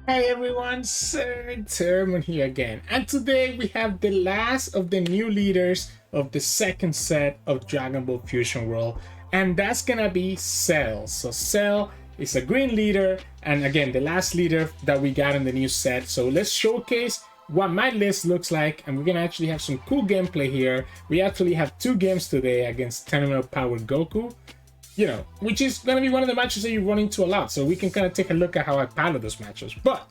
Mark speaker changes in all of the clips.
Speaker 1: Hey everyone, Sirturmund here again, and today we have the last of the new leaders of the second set of Dragon Ball Fusion World, and that's gonna be Cell. So Cell is a green leader, and again the last leader that we got in the new set. So let's showcase what my list looks like, and we're gonna actually have some cool gameplay here. We actually have two games today against 10 powered Goku, which is going to be one of the matches that you run into a lot. So we can kind of take a look at how I pilot those matches. But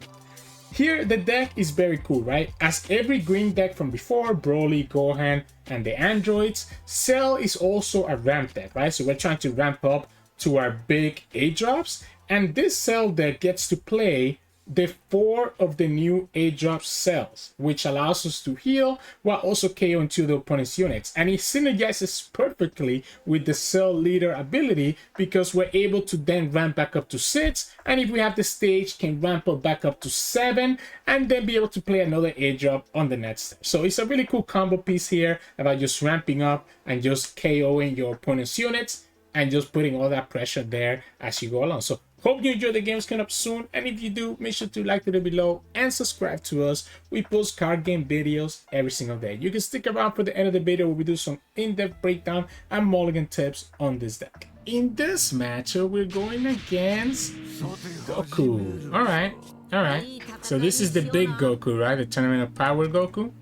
Speaker 1: here, the deck is very cool, right? As every green deck from before, Broly, Gohan, and the androids, Cell is also a ramp deck, right? So we're trying to ramp up to our big A-drops. And this Cell deck gets to play the 4 of the new A-drop cells, which allows us to heal while also KOing 2 of the opponent's units. And it synergizes perfectly with the Cell leader ability because we're able to then ramp back up to 6, and if we have the stage, can ramp up back up to 7, and then be able to play another A-drop on the next step. So it's a really cool combo piece here about just ramping up and just KOing your opponent's units and just putting all that pressure there as you go along. So hope you enjoy the games coming up soon, and if you do, make sure to like the video below and subscribe to us. We post card game videos every single day. You can stick around for the end of the video where we do some in-depth breakdown and mulligan tips on this deck. In this matchup, we're going against Goku. Alright. So this is the big Goku, right? The tournament of power Goku.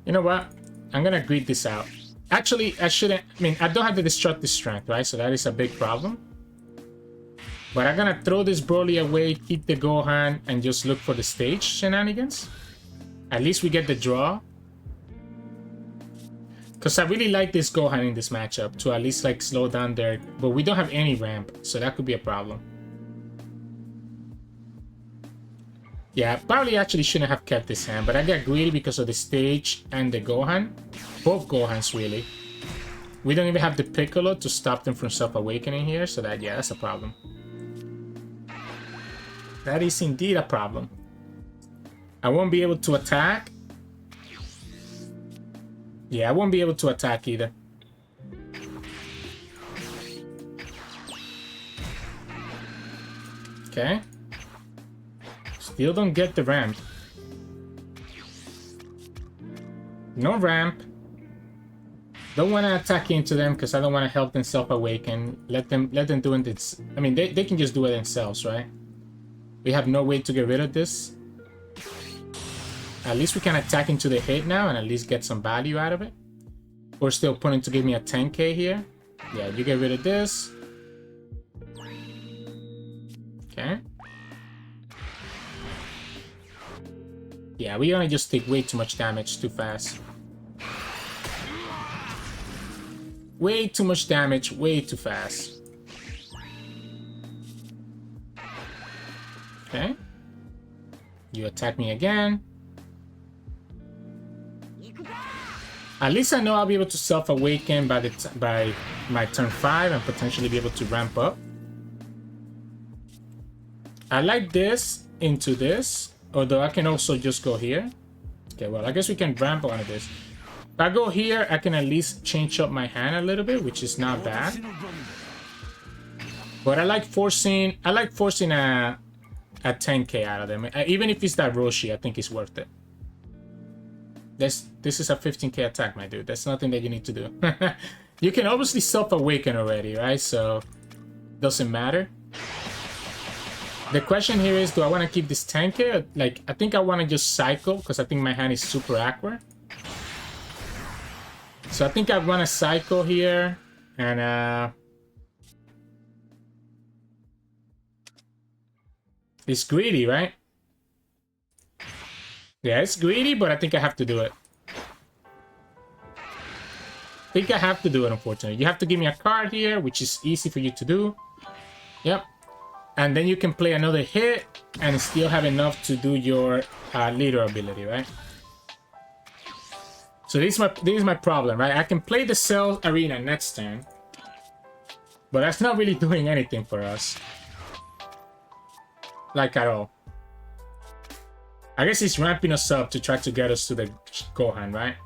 Speaker 1: You know what? I'm gonna grid this out. Actually, I don't have the destructive strength, right? So that is a big problem. But I'm gonna throw this Broly away, keep the Gohan, and just look for the stage shenanigans. At least we get the draw. Because I really like this Gohan in this matchup to at least like slow down there. But we don't have any ramp, so that could be a problem. Yeah, probably actually shouldn't have kept this hand, but I got greedy because of the stage and the Gohan. Both Gohans, really. We don't even have the Piccolo to stop them from self-awakening here, so that's a problem. That is indeed a problem. I won't be able to attack. Yeah, I won't be able to attack either. Okay. Still don't get the ramp. No ramp. Don't want to attack into them because I don't want to help them self-awaken. Let them do it. I mean, they can just do it themselves, right? We have no way to get rid of this. At least we can attack into the hit now and at least get some value out of it. We're still putting to give me a 10k here. Yeah, you get rid of this. Okay. Yeah, we're gonna just take way too much damage too fast. Way too much damage, way too fast. Okay. You attack me again. At least I know I'll be able to self-awaken by my turn 5 and potentially be able to ramp up. I like this into this. Although I can also just go here. Okay, well, I guess we can ramp on this. If I go here, I can at least change up my hand a little bit, which is not bad. But I like forcing a 10k out of them. Even if it's that Roshi, I think it's worth it. This is a 15k attack, my dude. That's nothing that you need to do. You can obviously self-awaken already, right? So, doesn't matter. The question here is, do I want to keep this 10k? Like, I think I want to just cycle because I think my hand is super awkward. So I think I want to cycle here and it's greedy, right? Yeah, it's greedy, but I think I have to do it. I think I have to do it, unfortunately. You have to give me a card here, which is easy for you to do. Yep. And then you can play another hit and still have enough to do your leader ability, right? So this is my problem, right? I can play the Cell Arena next turn, but that's not really doing anything for us. Like at all. I guess he's ramping us up to try to get us to the Gohan, right?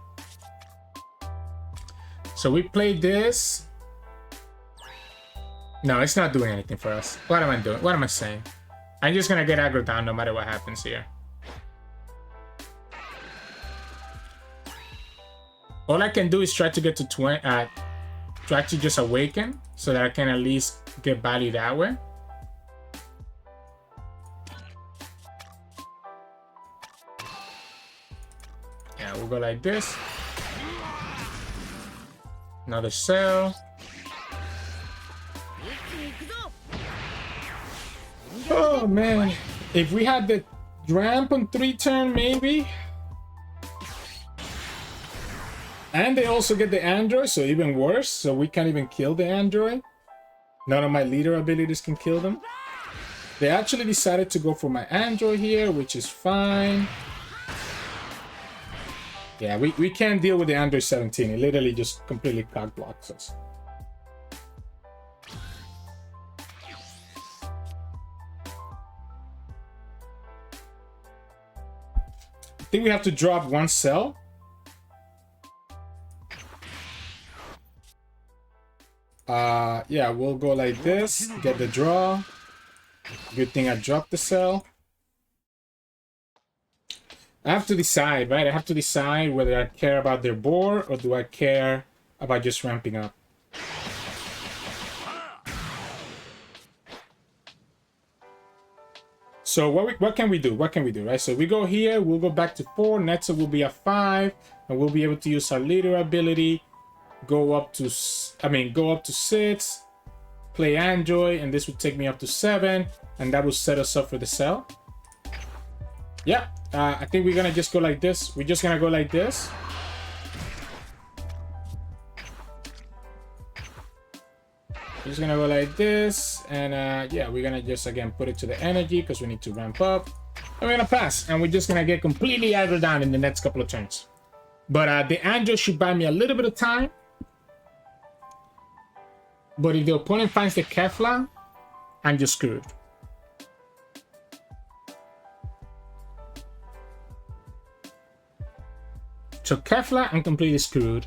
Speaker 1: So we play this. No, it's not doing anything for us. What am I doing? What am I saying? I'm just gonna get aggro down no matter what happens here. All I can do is try to get to 20, try to just awaken so that I can at least get value that way. Yeah, we'll go like this. Another cell. Oh man, if we had the ramp on 3-turn, maybe. And they also get the Android, so even worse. So we can't even kill the Android. None of my leader abilities can kill them. They actually decided to go for my Android here, which is fine. Yeah, we can't deal with the Android 17. It literally just completely cock blocks us. I think we have to drop one cell. Yeah, we'll go like this, get the draw. Good thing I dropped the cell. I have to decide, right? I have to decide whether I care about their board or do I care about just ramping up. So what can we do? What can we do, right? So we go here, we'll go back to 4, Netza will be at 5, and we'll be able to use our leader ability, go up to 6, play Android, and this would take me up to 7, and that will set us up for the cell. Yeah, I think we're gonna just go like this. We're just gonna go like this. We're just gonna go like this, and yeah, we're gonna just again put it to the energy because we need to ramp up. And we're gonna pass, and we're just gonna get completely aggro down in the next couple of turns. But the Android should buy me a little bit of time. But if the opponent finds the Kefla, I'm just screwed. So Kefla, I'm completely screwed.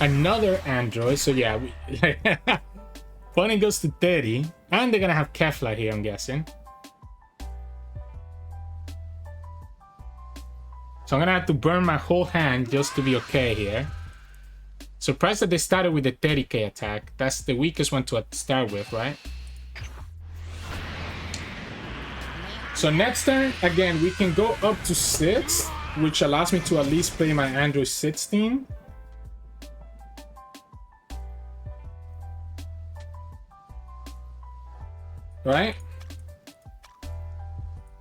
Speaker 1: Another Android, so yeah, opponent goes to 30, and they're gonna have Kefla here, I'm guessing. So I'm gonna have to burn my whole hand just to be okay here. Surprised that they started with the 30k attack. That's the weakest one to start with, right? So next turn, again, we can go up to 6, which allows me to at least play my Android 16. Right?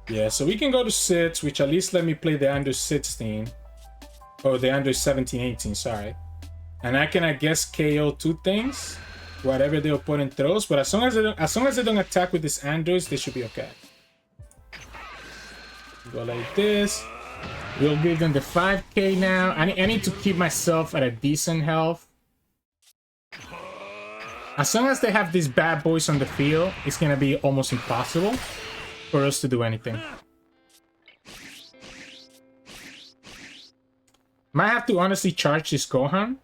Speaker 1: Yeah, so we can go to 6, which at least let me play the Android 16. Or the Android 17, 18, sorry. And I can, I guess, KO 2 things, whatever the opponent throws. But as long as they don't attack with these Androids, they should be okay. Go like this. We'll give them the 5k now. I need to keep myself at a decent health. As long as they have these bad boys on the field, it's gonna be almost impossible for us to do anything. Might have to honestly charge this Gohan,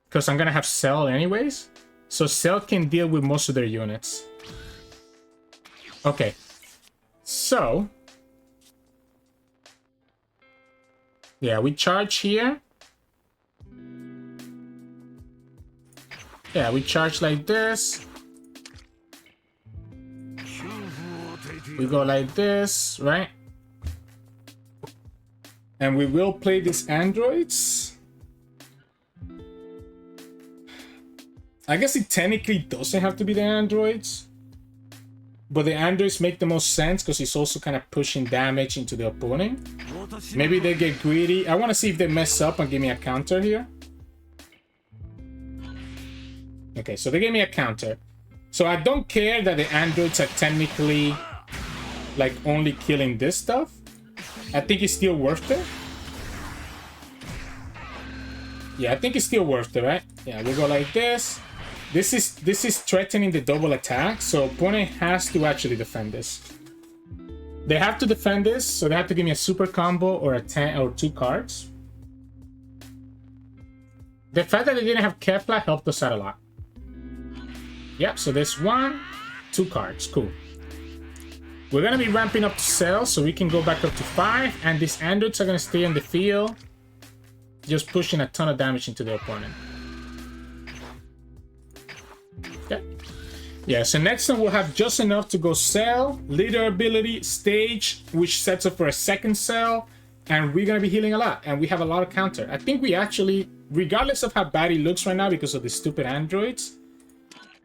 Speaker 1: because I'm gonna have Cell anyways. So Cell can deal with most of their units. Okay. So yeah, we charge here. Yeah, we charge like this. We go like this, right? And we will play these Androids. I guess it technically doesn't have to be the Androids. But the Androids make the most sense because it's also kind of pushing damage into the opponent. Maybe they get greedy. I want to see if they mess up and give me a counter here. Okay, so they gave me a counter. So I don't care that the Androids are technically like only killing this stuff. I think it's still worth it. Yeah, I think it's still worth it, right? Yeah, we go like this. This is threatening the double attack, so opponent has to actually defend this. They have to defend this, so they have to give me a super combo or a 10 or 2 cards. The fact that they didn't have Kefla helped us out a lot. Yep, so there's 1, 2 cards. Cool. We're going to be ramping up to Cell, so we can go back up to 5. And these androids are going to stay in the field, just pushing a ton of damage into the opponent. Okay. Yeah, so next time we'll have just enough to go Cell, leader ability, stage, which sets up for a second Cell. And we're going to be healing a lot. And we have a lot of counter. I think we actually, regardless of how bad he looks right now because of the stupid androids,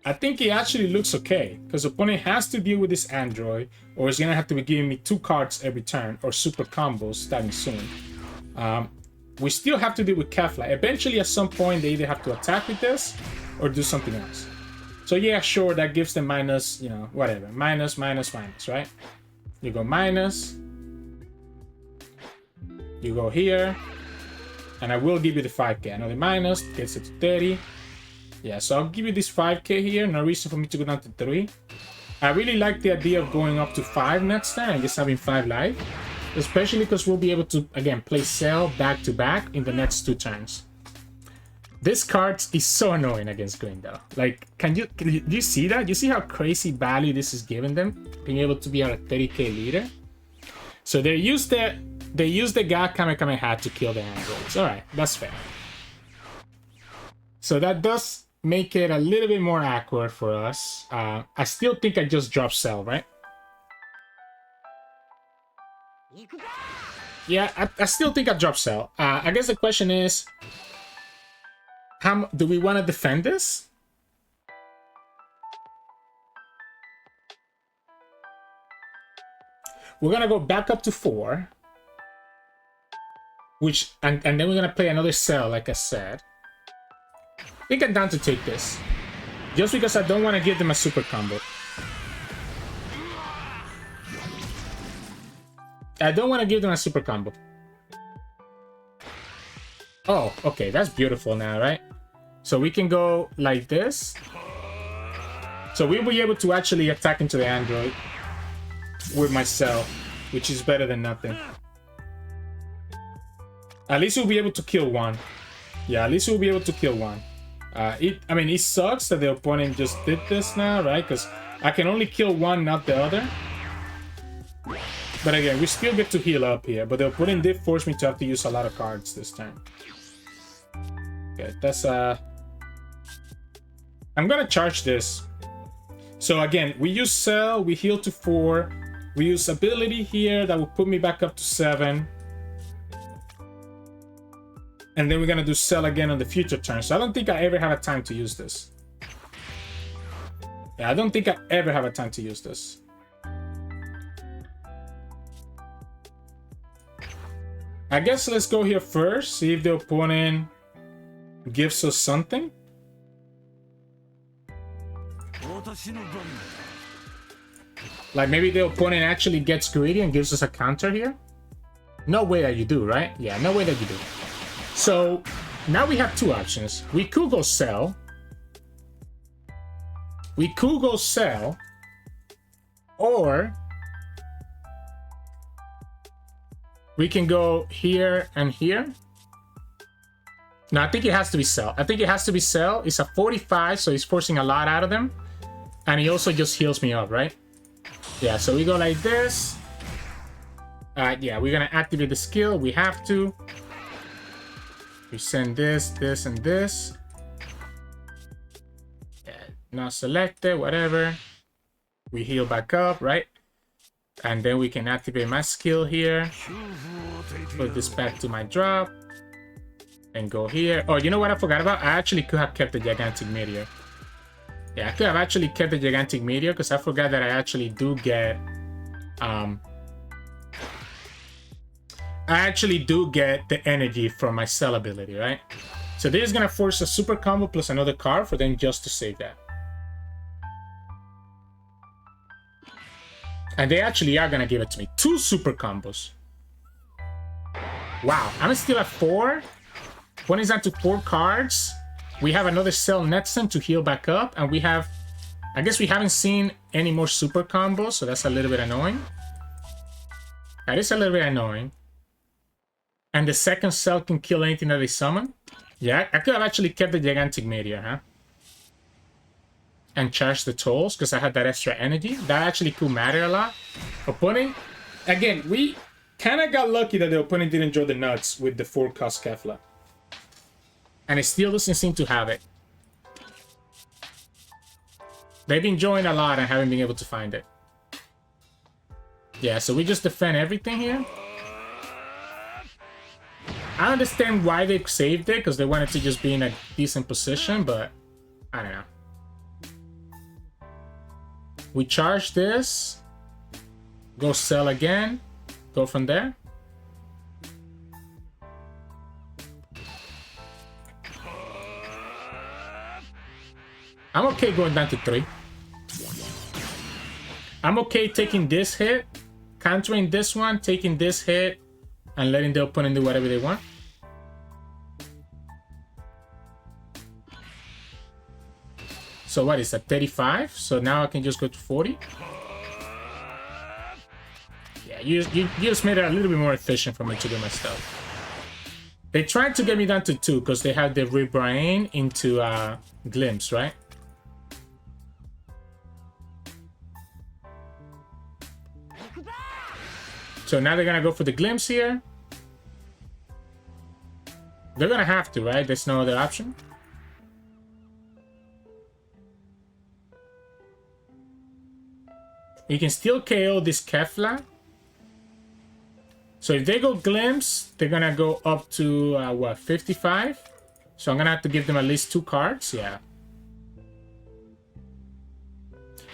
Speaker 1: I think he actually looks okay. Because the opponent has to deal with this android, or he's going to have to be giving me 2 cards every turn, or super combos starting soon. We still have to deal with Kefla. Eventually, at some point, they either have to attack with this, or do something else. So yeah, sure, that gives them minus, you know, whatever. Minus, minus, minus, right? You go minus. You go here, and I will give you the 5k. Another minus gets it to 30. Yeah, so I'll give you this 5k here. No reason for me to go down to 3. I really like the idea of going up to 5 next time and just having 5 life, especially because we'll be able to again play Cell back to back in the next 2 turns. This card is so annoying against green though. Like, do you see that? You see how crazy value this is giving them, being able to be at a 30k leader? So they use the God Kamehameha to kill the androids. Alright, that's fair. So that does make it a little bit more awkward for us. I still think I just dropped Cell, right? Yeah, I still think I dropped Cell. I guess the question is, how do we want to defend this? We're going to go back up to 4. And then we're gonna play another Cell, like I said. I think I'm down to take this. Just because I don't want to give them a super combo. I don't want to give them a super combo. Oh, okay, that's beautiful now, right? So we can go like this. So we'll be able to actually attack into the android with my Cell, which is better than nothing. At least we'll be able to kill 1. Yeah, at least we'll be able to kill 1. I mean, it sucks that the opponent just did this now, right? Because I can only kill 1, not the other. But again, we still get to heal up here. But the opponent did force me to have to use a lot of cards this time. Okay, that's... I'm gonna charge this. So again, we use Cell, we heal to 4. We use ability here that will put me back up to 7. And then we're gonna do Cell again on the future turn. So I don't think I ever have a time to use this. Yeah, I don't think I ever have a time to use this. I guess let's go here first, see if the opponent gives us something. Like maybe the opponent actually gets greedy and gives us a counter here. No way that you do, right? Yeah, no way that you do. So now we have 2 options. We could go Cell. We could go Cell. Or we can go here and here. No, I think it has to be Cell. I think it has to be Cell. It's a 45, so he's forcing a lot out of them. And he also just heals me up, right? Yeah, so we go like this. Yeah, we're gonna activate the skill. We have to. We send this, this, and this. Yeah, not selected, whatever. We heal back up, right? And then we can activate my skill here. Put this back to my drop. And go here. Oh, you know what I forgot about? I actually could have kept the gigantic meteor. Yeah, I could have actually kept the gigantic meteor because I forgot that I actually do get the energy from my Cell ability, right? So this is gonna force a super combo plus another card for them just to save that. And they actually are gonna give it to me. 2 super combos. Wow, I'm still at 4. When it's down to 4 cards, we have another Cell next turn to heal back up, and we have... I guess we haven't seen any more super combos, so that's a little bit annoying. That is a little bit annoying. And the second Cell can kill anything that they summon. Yeah, I could have actually kept the gigantic Meteor, huh? And charged the tolls because I had that extra energy. That actually could matter a lot. Opponent, again, we kind of got lucky that the opponent didn't draw the nuts with the 4-cost Kefla. And it still doesn't seem to have it. They've been drawing a lot and haven't been able to find it. Yeah, so we just defend everything here. I understand why they saved it, because they wanted to just be in a decent position, but I don't know. We charge this. Go Cell again. Go from there. I'm okay going down to 3. I'm okay taking this hit, countering this one, taking this hit, and letting the opponent do whatever they want. So what is that, 35? So now I can just go to 40. Yeah, you just made it a little bit more efficient for me to do my stuff. They tried to get me down to 2 because they have the rebrain into Glimpse, right? So now they're gonna go for the Glimpse here. They're gonna have to, right? There's no other option. You can still KO this Kefla. So if they go Glimpse, they're gonna go up to, what, 55? So I'm gonna have to give them at least 2 cards, yeah.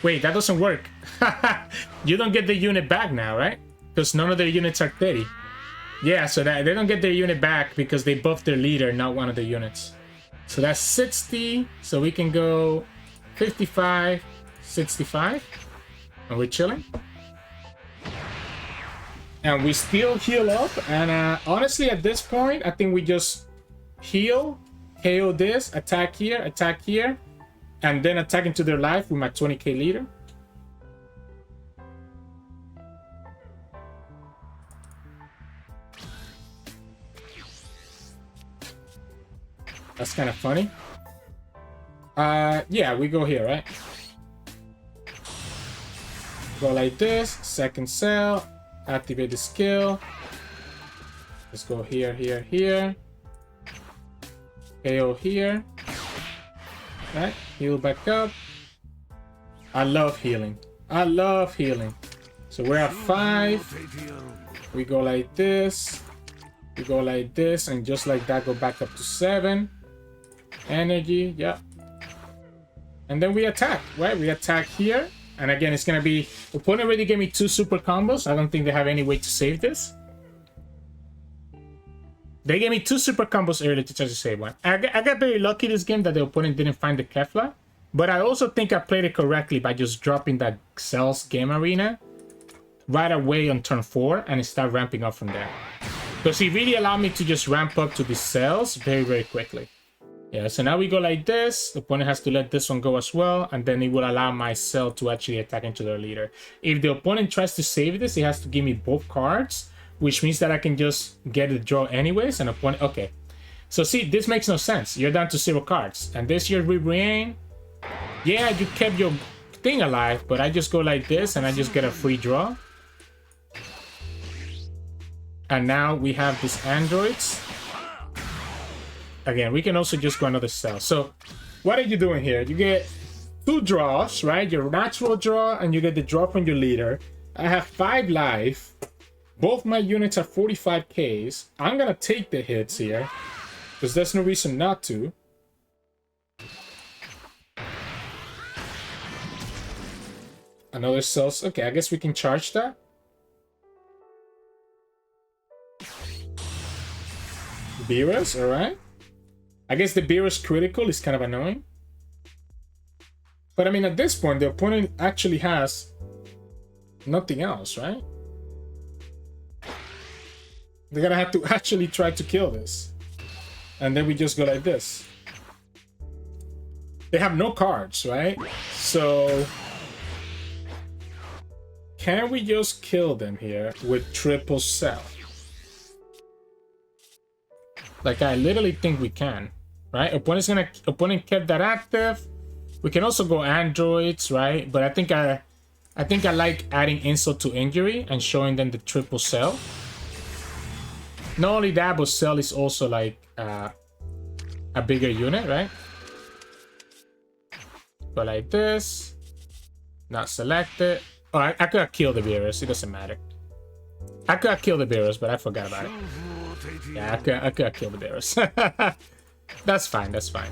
Speaker 1: Wait, that doesn't work. You don't get the unit back now, right? Because none of their units are 30. Yeah, so that they don't get their unit back because they buffed their leader, not one of the units. So that's 60. So we can go 55, 65. And we're chilling. And we still heal up. And honestly, at this point, I think we just heal, KO this, attack here, and then attack into their life with my 20k leader. That's kind of funny. Yeah, we go here, right? Go like this, second cell, activate the skill. Let's go here, here, here. KO here. Right, heal back up. I love healing. I love healing. So we're at 5. We go like this. We go like this, and just like that, go back up to 7. Energy, yeah. And then we attack, right? We attack here. And again, it's gonna be... Opponent already gave me 2 super combos. I don't think they have any way to save this. They gave me 2 super combos earlier to try to save one. I got very lucky this game that the opponent didn't find the Kefla. But I also think I played it correctly by just dropping that Cell's Game Arena right away on turn 4 and start ramping up from there. Because he really allowed me to just ramp up to the cells very, very quickly. Yeah, so now we go like this. The opponent has to let this one go as well. And then it will allow my cell to actually attack into their leader. If the opponent tries to save this, he has to give me both cards. Which means that I can just get a draw anyways. And opponent... Okay. So see, this makes no sense. You're down to 0 cards. And this your rebrain. Yeah, you kept your thing alive. But I just go like this and I just get a free draw. And now we have these androids. Again, we can also just go another cell. So, what are you doing here? You get 2 draws, right? Your natural draw, and you get the draw from your leader. I have 5 life. Both my units are 45Ks. I'm gonna take the hits here, because there's no reason not to. Another cell. Okay, I guess we can charge that. Beerus, alright. I guess the Beerus critical is kind of annoying. But I mean, at this point, the opponent actually has nothing else, right? They're gonna have to actually try to kill this. And then we just go like this. They have no cards, right? So... can we just kill them here with triple cell? Like, I literally think we can, right? Opponent kept that active. We can also go androids, right? But I think I like adding insult to injury and showing them the triple cell. Not only that, but Cell is also like a bigger unit, right? But like this, not selected. Oh, I could have killed the virus. It doesn't matter. I could have killed the virus, but I forgot about it. Yeah, I could have killed the virus. That's fine. That's fine.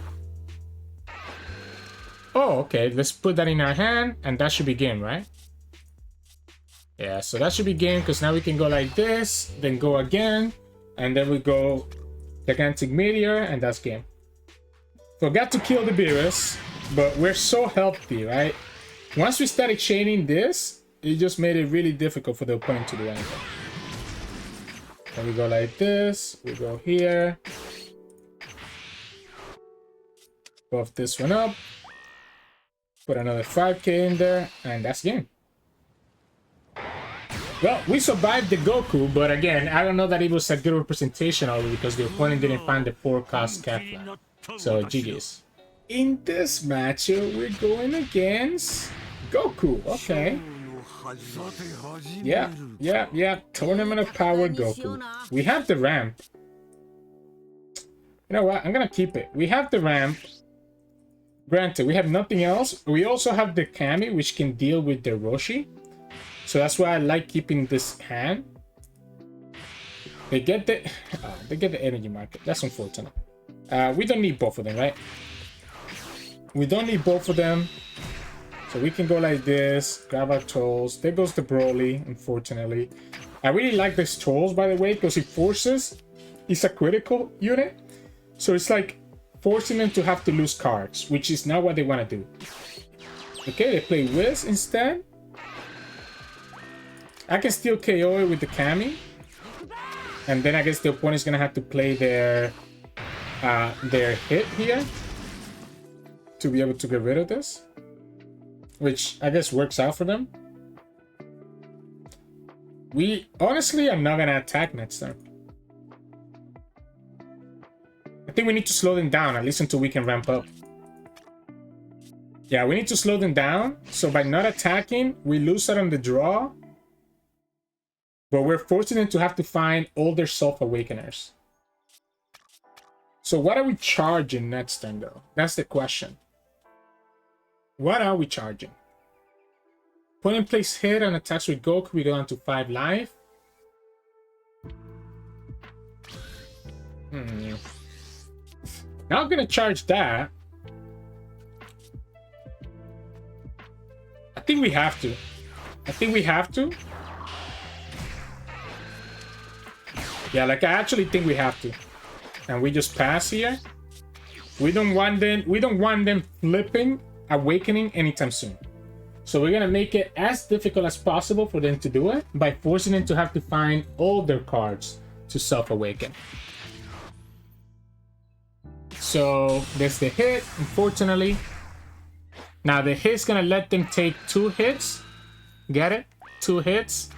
Speaker 1: Oh, okay. Let's put that in our hand, and that should be game, right? Yeah, so that should be game because now we can go like this, then go again, and then we go gigantic meteor, and that's game. Forgot to kill the virus, but we're so healthy, right? Once we started chaining this, it just made it really difficult for the opponent to do anything. And we go like this, we go here. Buff this one up. Put another 5k in there, and that's game. Well, we survived the Goku, but again, I don't know that it was a good representation of it because the opponent didn't find the 4-cost Kefla. So, GG's. In this matchup, we're going against Goku. Okay. Yeah. Tournament of Power Goku. We have the ramp. You know what? I'm gonna keep it. We have the ramp. Granted, we have nothing else. We also have the Kami, which can deal with the Roshi. So that's why I like keeping this hand. They get the energy market. That's unfortunate. We don't need both of them, right? We don't need both of them. So we can go like this, grab our Turles. There goes the Broly, unfortunately. I really like this Turles, by the way, because it forces... It's a critical unit. So it's like forcing them to have to lose cards, which is not what they want to do. Okay, they play Wiz instead. I can still KO it with the Kami. And then I guess the opponent's going to have to play their hit here to be able to get rid of this. Which I guess works out for them. We honestly are not going to attack next time. I think we need to slow them down, at least until we can ramp up. Yeah, we need to slow them down. So by not attacking, we lose out on the draw. But we're forcing them to have to find all their self-awakeners. So what are we charging next time, though? That's the question. What are we charging? Opponent plays hit and attacks with Goku. We go down to 5 life. Not gonna charge that. I think we have to. Yeah, like I actually think we have to. And we just pass here. We don't want them flipping awakening anytime soon. So we're gonna make it as difficult as possible for them to do it by forcing them to have to find all their cards to self-awaken. So there's the hit, unfortunately. Now the hit's gonna let them take 2 hits. Get it? 2 hits.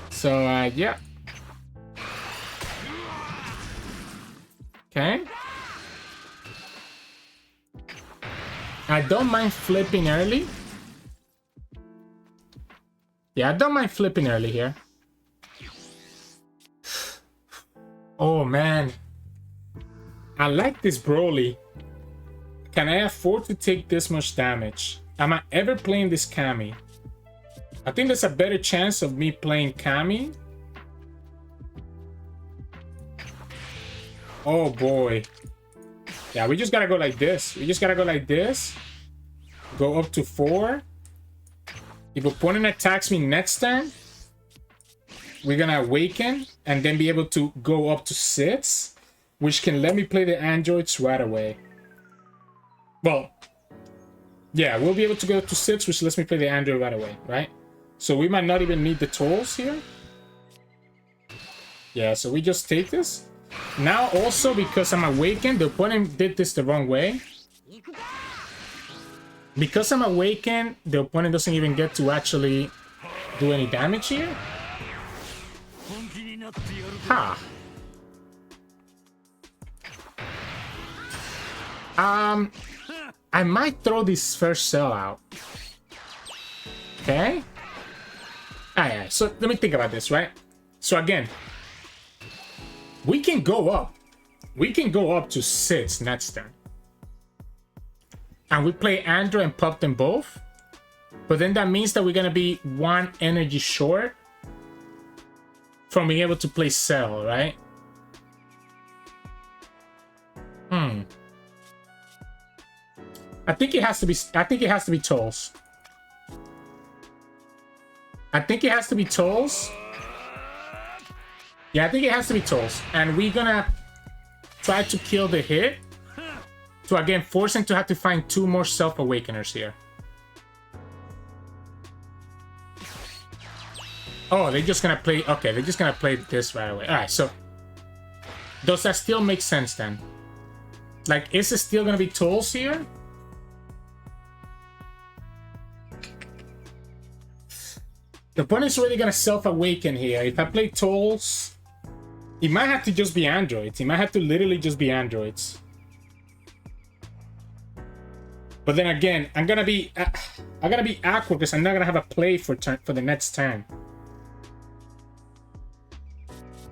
Speaker 1: So yeah. Okay. I don't mind flipping early. Yeah, I don't mind flipping early here. Oh man. I like this Broly. Can I afford to take this much damage? Am I ever playing this Kami? I think there's a better chance of me playing Kami. Oh boy. Yeah, we just gotta go like this. Go up to 4. If opponent attacks me next turn, we're gonna awaken and then be able to go up to 6, which can let me play the androids right away. Well, yeah, we'll be able to go to 6, which lets me play the android right away, right? So we might not even need the Turles here. Yeah, so we just take this. Now also, because I'm awakened, the opponent did this the wrong way. Because I'm awakened, the opponent doesn't even get to actually do any damage here. Ha! I might throw this first cell out. Okay. Alright, so let me think about this, right? So again, we can go up. We can go up to 6 next turn. And we play Android and pop them both. But then that means that we're gonna be 1 energy short from being able to play Cell, right? I think it has to be Turles. I think it has to be Turles. Yeah, I think it has to be Turles. And we're gonna try to kill the hit to again force him to have to find 2 more self-awakeners here. Oh, they're just gonna play. Okay, they're just gonna play this right away. Alright, so does that still make sense then? Like, is it still gonna be Turles here? The opponent's really gonna self-awaken here. If I play Turles, it might have to just be androids. It might have to literally just be androids. But then again, I'm gonna be awkward because I'm not gonna have a play for the next turn.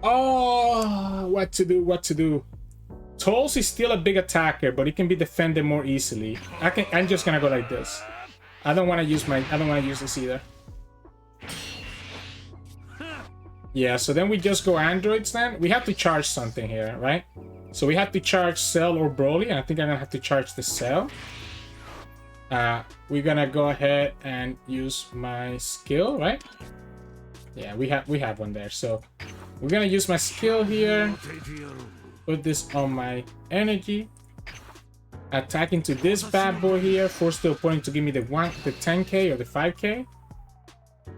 Speaker 1: Oh, what to do? What to do? Turles is still a big attacker, but he can be defended more easily. I'm just gonna go like this. I don't want to use this either. Yeah, so then we just go androids then. We have to charge something here, right? So we have to charge Cell or Broly, and I think I'm gonna have to charge the Cell. We're gonna go ahead and use my skill, right? Yeah, we have one there. So we're gonna use my skill here. Put this on my energy. Attack into this bad boy here. Force the opponent to give me the 10k or the 5k.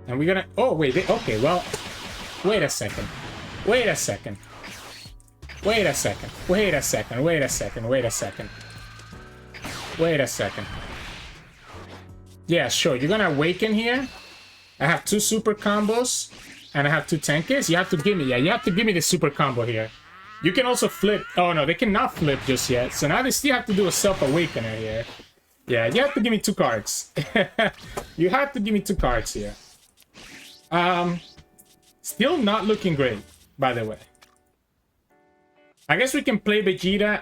Speaker 1: And we're gonna. Oh wait. Okay. Well. Wait a second. Wait a second. Wait a second. Wait a second. Wait a second. Wait a second. Wait a second. Yeah, sure. You're gonna awaken here. I have 2 super combos, and I have 2 10Ks. You have to give me. Yeah, you have to give me the super combo here. You can also flip. Oh no, they cannot flip just yet. So now they still have to do a self-awakener here. Yeah, you have to give me 2 cards. You have to give me 2 cards here. Still not looking great, by the way. I guess we can play Vegeta.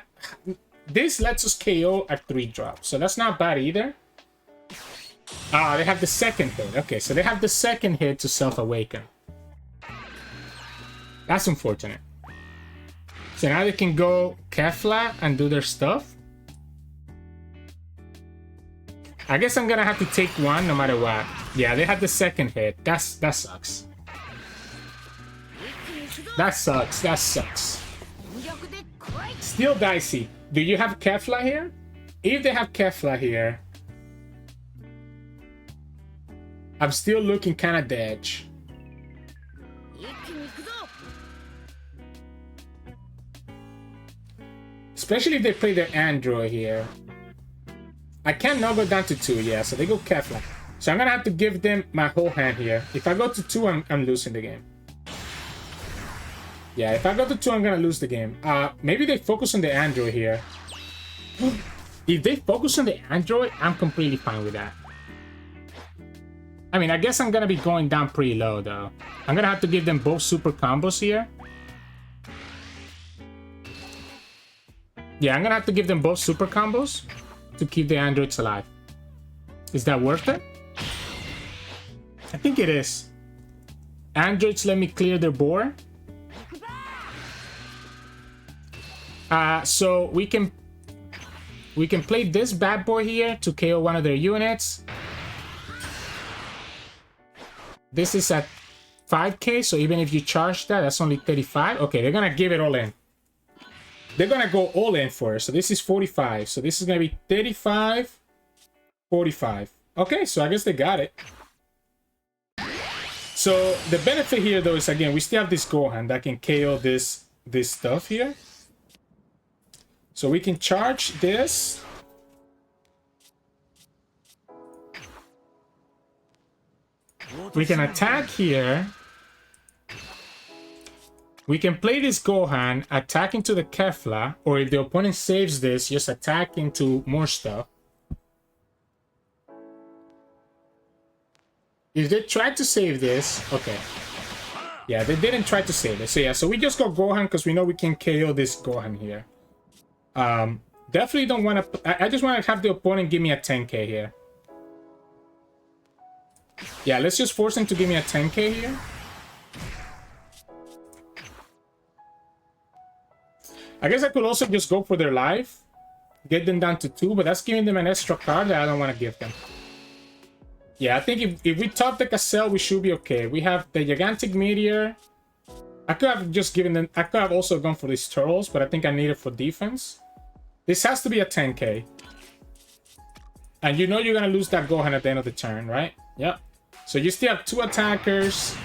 Speaker 1: This lets us KO at 3 drops, so that's not bad either. They have the second hit. Okay, so they have the second hit to self-awaken. That's unfortunate. So now they can go Kefla and do their stuff. I guess I'm gonna have to take 1 no matter what. Yeah, they have the second hit. That sucks. That sucks. That sucks. Still dicey. Do you have Kefla here? If they have Kefla here, I'm still looking kind of dead. Especially if they play their Android here. I cannot go down to 2, yeah, so they go Kefla. So I'm gonna have to give them my whole hand here. If I go to 2, I'm losing the game. Yeah, if I go to 2, I'm gonna lose the game. Maybe they focus on the Android here. If they focus on the Android, I'm completely fine with that. I mean, I guess I'm gonna be going down pretty low, though. I'm gonna have to give them both super combos here. Yeah, I'm gonna have to give them both super combos to keep the androids alive. Is that worth it? I think it is. Androids let me clear their board. So we can play this bad boy here to KO one of their units. This is at 5k, so even if you charge that, that's only 35. Okay, they're gonna give it all in. They're gonna go all in for it. So this is 45. So this is gonna be 35, 45. Okay, so I guess they got it. So the benefit here, though, is again we still have this Gohan that can KO this stuff here. So we can charge this. We can attack here. We can play this Gohan, attack into the Kefla, or if the opponent saves this, just attack into more stuff. If they tried to save this, okay. Yeah, they didn't try to save it. So yeah, so we just go Gohan because we know we can KO this Gohan here. Definitely don't want to... I just want to have the opponent give me a 10k here. Yeah, let's just force him to give me a 10k here. I guess I could also just go for their life. Get them down to 2, but that's giving them an extra card that I don't want to give them. Yeah, I think if we top deck a Cell, we should be okay. We have the gigantic Meteor. I could have just given them... I could have also gone for these Turles, but I think I need it for defense. This has to be a 10k. And you know you're going to lose that Gohan at the end of the turn, right? Yep. So you still have 2 attackers.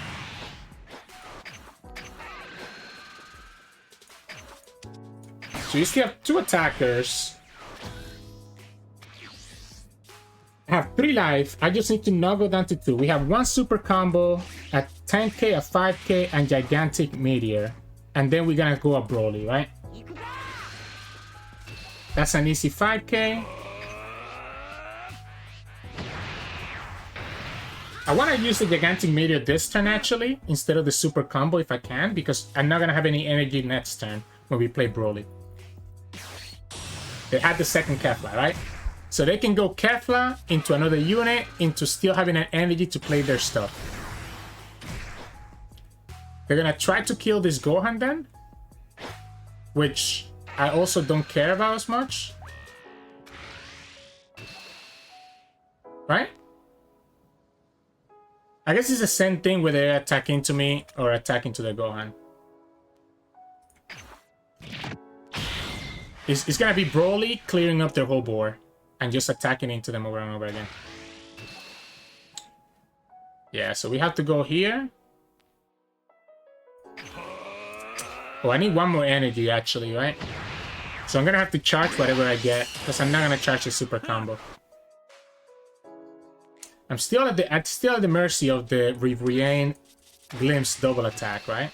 Speaker 1: So you still have 2 attackers. I have 3 life. I just need to not go down to 2. We have 1 super combo, a 10k, a 5k, and gigantic Meteor. And then we're gonna go a Broly, right? That's an easy 5k. I want to use the gigantic Meteor this turn actually, instead of the super combo if I can, because I'm not gonna have any energy next turn when we play Broly. They had the second Kefla, right? So they can go Kefla into another unit, into still having an energy to play their stuff. They're gonna try to kill this Gohan then, which I also don't care about as much. Right? I guess it's the same thing whether they're attacking to me or attacking to the Gohan. It's gonna be Broly clearing up their whole board and just attacking into them over and over again. Yeah, so we have to go here. Oh, I need 1 more energy actually, right? So I'm gonna have to charge whatever I get, because I'm not gonna charge the super combo. I'm still at the mercy of the Ribrianne Glimpse double attack, right?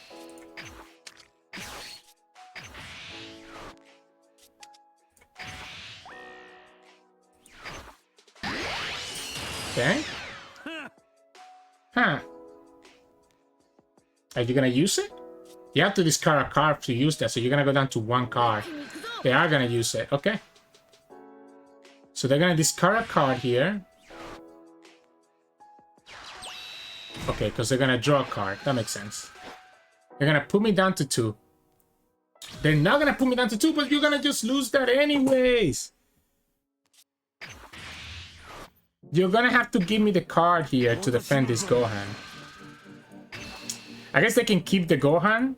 Speaker 1: Okay. Huh. Are you gonna use it? You have to discard a card to use that, so you're gonna go down to 1 card. They are gonna use it, okay. So they're gonna discard a card here. Okay, because they're gonna draw a card. That makes sense. They're gonna put me down to 2. They're not gonna put me down to 2, but you're gonna just lose that anyways. You're gonna have to give me the card here to defend this Gohan. I guess they can keep the Gohan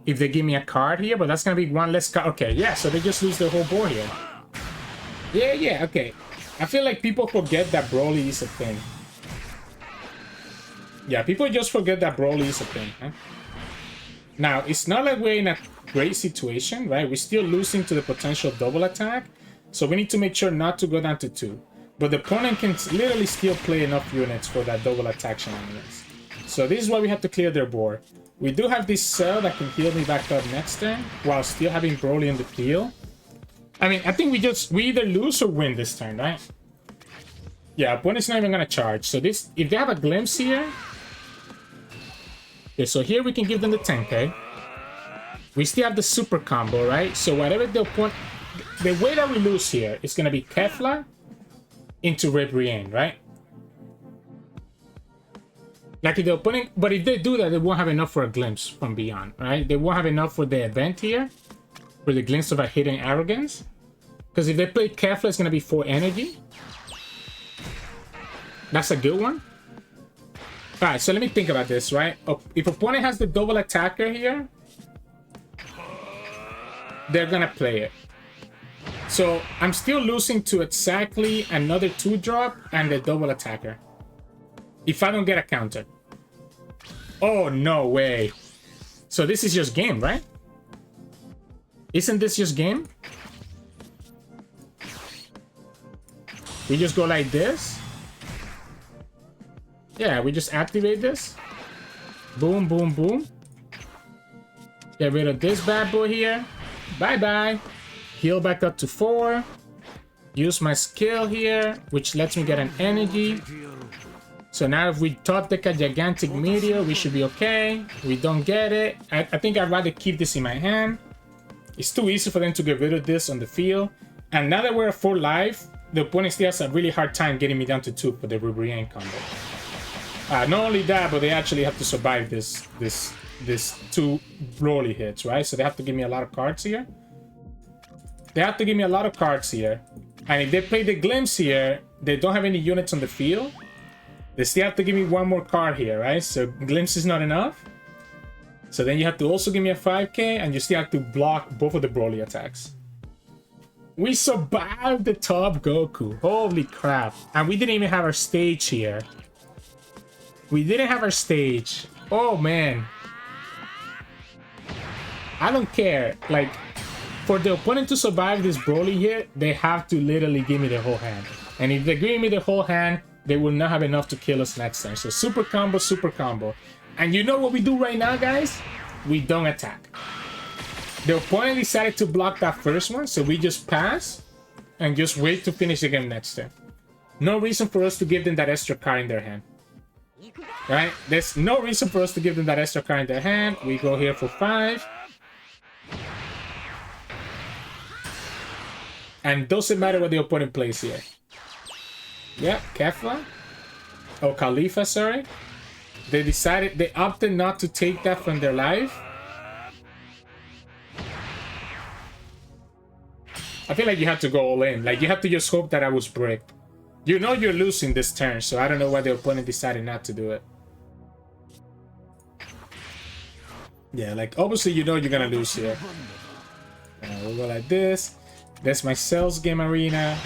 Speaker 1: if they give me a card here, but that's gonna be 1 less card. Okay, yeah, so they just lose their whole board here. Yeah, okay. I feel like people forget that Broly is a thing. Yeah, people just forget that Broly is a thing, huh? Now, it's not like we're in a great situation, right? We're still losing to the potential double attack, so we need to make sure not to go down to 2. But the opponent can literally still play enough units for that double attack shenanigans. So this is why we have to clear their board. We do have this Cell that can heal me back up next turn, while still having Broly in the field. I mean, I think we either lose or win this turn, right? Yeah, opponent's not even gonna charge. So this, if they have a glimpse here... Okay, so here we can give them the 10k. We still have the super combo, right? So whatever the opponent... The way that we lose here is gonna be Kefla into Ribrianne, right? Like if the opponent... But if they do that, they won't have enough for a glimpse from beyond, right? They won't have enough for the event here. For the glimpse of a hidden arrogance. Because if they play Kefla, it's gonna be 4 energy. That's a good one. Alright, so let me think about this, right? If opponent has the double attacker here, they're gonna play it. So I'm still losing to exactly another 2-drop and the double attacker. If I don't get a counter. Oh, no way. So this is just game, right? Isn't this just game? We just go like this. Yeah, we just activate this. Boom, boom, boom. Get rid of this bad boy here. Bye-bye. Heal back up to 4. Use my skill here, which lets me get an energy. So now if we top deck a gigantic Meteor, we should be okay. We don't get it. I think I'd rather keep this in my hand. It's too easy for them to get rid of this on the field. And now that we're at 4 life, the opponent still has a really hard time getting me down to 2 for the Rubrian combo. Not only that, but they actually have to survive this 2 Broly hits, right? So they have to give me a lot of cards here. They have to give me a lot of cards here. And if they play the Glimpse here, they don't have any units on the field. They still have to give me 1 more card here, right? So Glimpse is not enough. So then you have to also give me a 5k, and you still have to block both of the Broly attacks. We survived the top Goku. Holy crap. And we didn't even have our stage here. We didn't have our stage. Oh, man. I don't care. Like, for the opponent to survive this Broly hit, they have to literally give me the whole hand. And if they give me the whole hand, they will not have enough to kill us next time. So super combo, super combo. And you know what we do right now, guys? We don't attack. The opponent decided to block that first one, so we just pass and just wait to finish the game next turn. No reason for us to give them that extra card in their hand. Right? There's no reason for us to give them that extra card in their hand. We go here for 5. And doesn't matter what the opponent plays here. Yeah, Kefla. Oh, Khalifa, sorry. They opted not to take that from their life. I feel like you have to go all in. Like, you have to just hope that I was bricked. You know you're losing this turn, so I don't know why the opponent decided not to do it. Yeah, like, obviously you know you're gonna lose here. We'll go like this. There's my Cells game arena.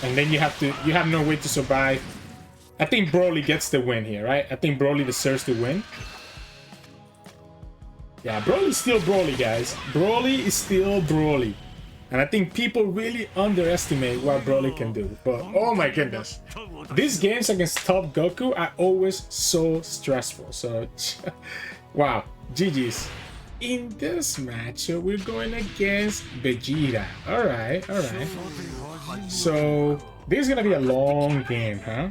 Speaker 1: And then you have no way to survive. I think Broly gets the win here, right? I think Broly deserves to win. Yeah, Broly's still Broly, guys. Broly is still Broly. And I think people really underestimate what Broly can do. But oh my goodness. These games against top Goku are always so stressful. So, wow. GG's. In this matchup, we're going against Vegeta. Alright, alright. So, this is gonna be a long game, huh?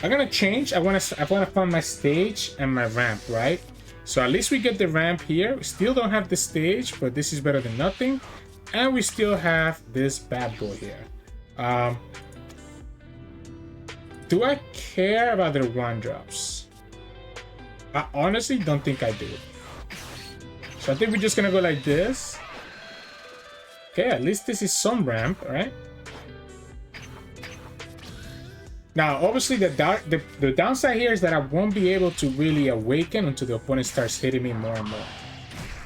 Speaker 1: I'm gonna change. I wanna find my stage and my ramp, right? So at least we get the ramp here. We still don't have the stage, but this is better than nothing. And we still have this bad boy here. Do I care about the 1-drops? I honestly don't think I do. So I think we're just gonna go like this. Okay, at least this is some ramp, right? Now, obviously, the downside here is that I won't be able to really awaken until the opponent starts hitting me more and more.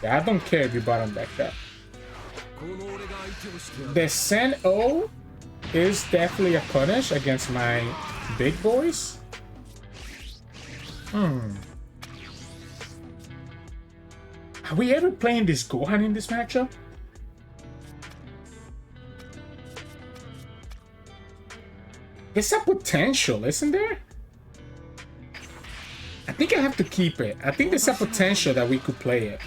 Speaker 1: Yeah, I don't care if you bottom back up. The Sen O is definitely a punish against my big boys. Are we ever playing this Gohan in this matchup? There's a potential, isn't there? I think I have to keep it. I think there's a potential that we could play it.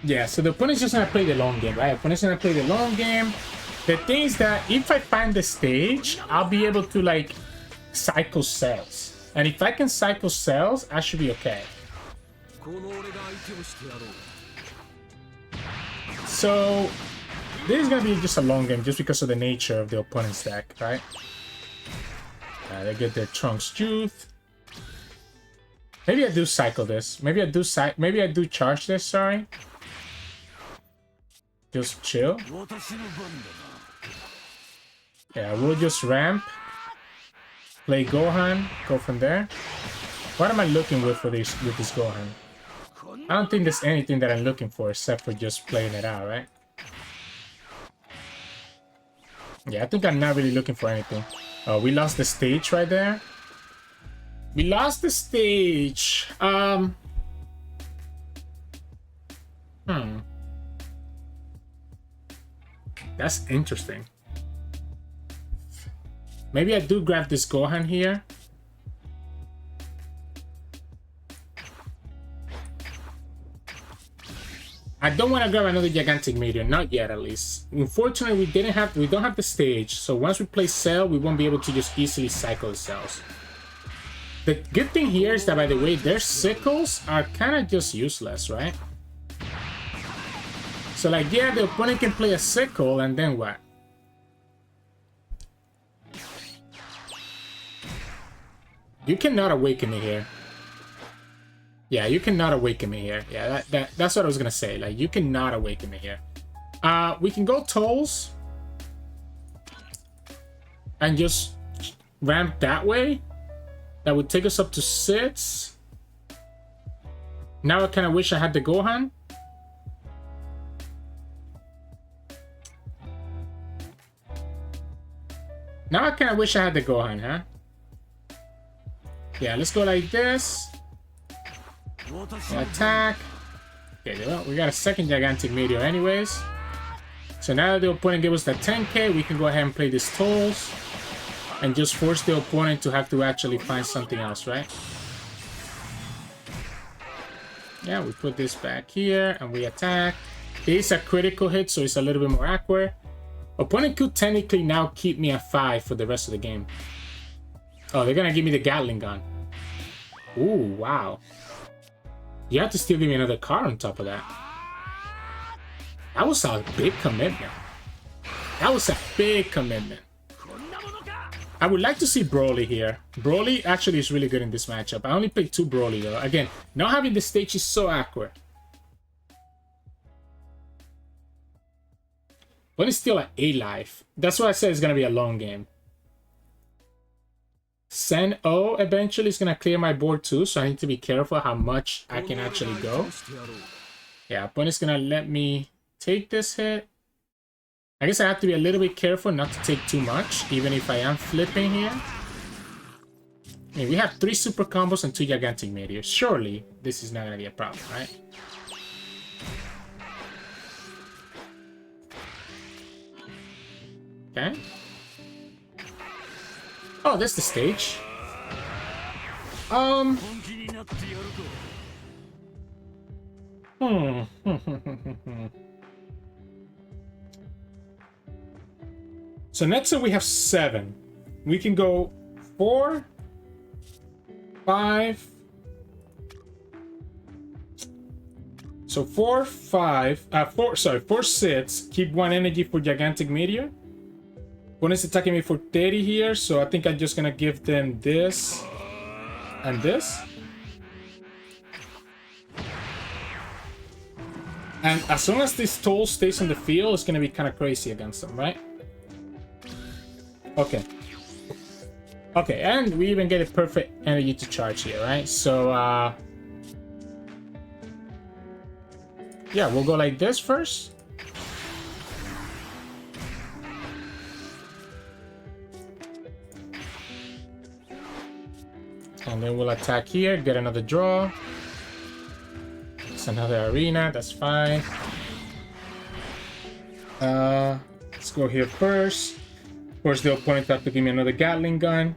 Speaker 1: Yeah, so the opponent's just gonna play the long game, right? Opponent's gonna play the long game. The thing is that if I find the stage, I'll be able to, like, cycle cells. And if I can cycle cells, I should be okay. So, this is gonna be just a long game just because of the nature of the opponent's deck, right? They get their Trunks Youth. Maybe I do cycle this. Maybe I do charge this, sorry. Just chill. Yeah, we'll just ramp. Play Gohan, go from there. What am I looking with this Gohan? I don't think there's anything that I'm looking for except for just playing it out, right? Yeah, I think I'm not really looking for anything. Oh, we lost the stage right there. We lost the stage. That's interesting. Maybe I do grab this Gohan here. I don't want to grab another gigantic Meteor, not yet at least. Unfortunately, we don't have the stage, so once we play Cell, we won't be able to just easily cycle the cells. The good thing here is that, by the way, their sickles are kind of just useless, right? So like, yeah, the opponent can play a sickle, and then what? You cannot awaken me here. Yeah, you cannot awaken me here. Yeah, that's what I was gonna say. Like, you cannot awaken me here. We can go Turles and just ramp that way. That would take us up to 6. Now I kind of wish I had the Gohan. Now I kind of wish I had the Gohan, huh? Yeah, let's go like this. Attack. Okay, well, we got a second gigantic Meteor anyways. So now that the opponent gives us that 10k, we can go ahead and play this Turles and just force the opponent to have to actually find something else, right? Yeah, we put this back here and we attack. It is a critical hit, so it's a little bit more awkward. Opponent could technically now keep me at 5 for the rest of the game. Oh, they're gonna give me the Gatling gun. Ooh, wow. You have to still give me another card on top of that. That was a big commitment. That was a big commitment. I would like to see Broly here. Broly actually is really good in this matchup. I only played 2 Broly though. Again, not having the stage is so awkward. But it's still at 8 life. That's why I said it's going to be a long game. Sen O eventually is going to clear my board too, so I need to be careful how much I can actually go. Yeah, opponent's going to let me take this hit. I guess I have to be a little bit careful not to take too much, even if I am flipping here. I mean, we have 3 super combos and 2 gigantic meteors. Surely this is not going to be a problem, right? Okay. Oh, that's the stage. So next up we have 7. We can go 4, 5. So 4, 5, 4, 6. Keep 1 energy for gigantic meteor. Opponent's attacking me for 30 here, so I think I'm just gonna give them this and this. And as long as this Turles stays on the field, it's gonna be kind of crazy against them, right? Okay. Okay, and we even get a perfect energy to charge here, right? So, yeah, we'll go like this first. And then we'll attack here, get another draw. It's another arena, that's fine. Let's go here first. Of course, the opponent have to give me another Gatling gun.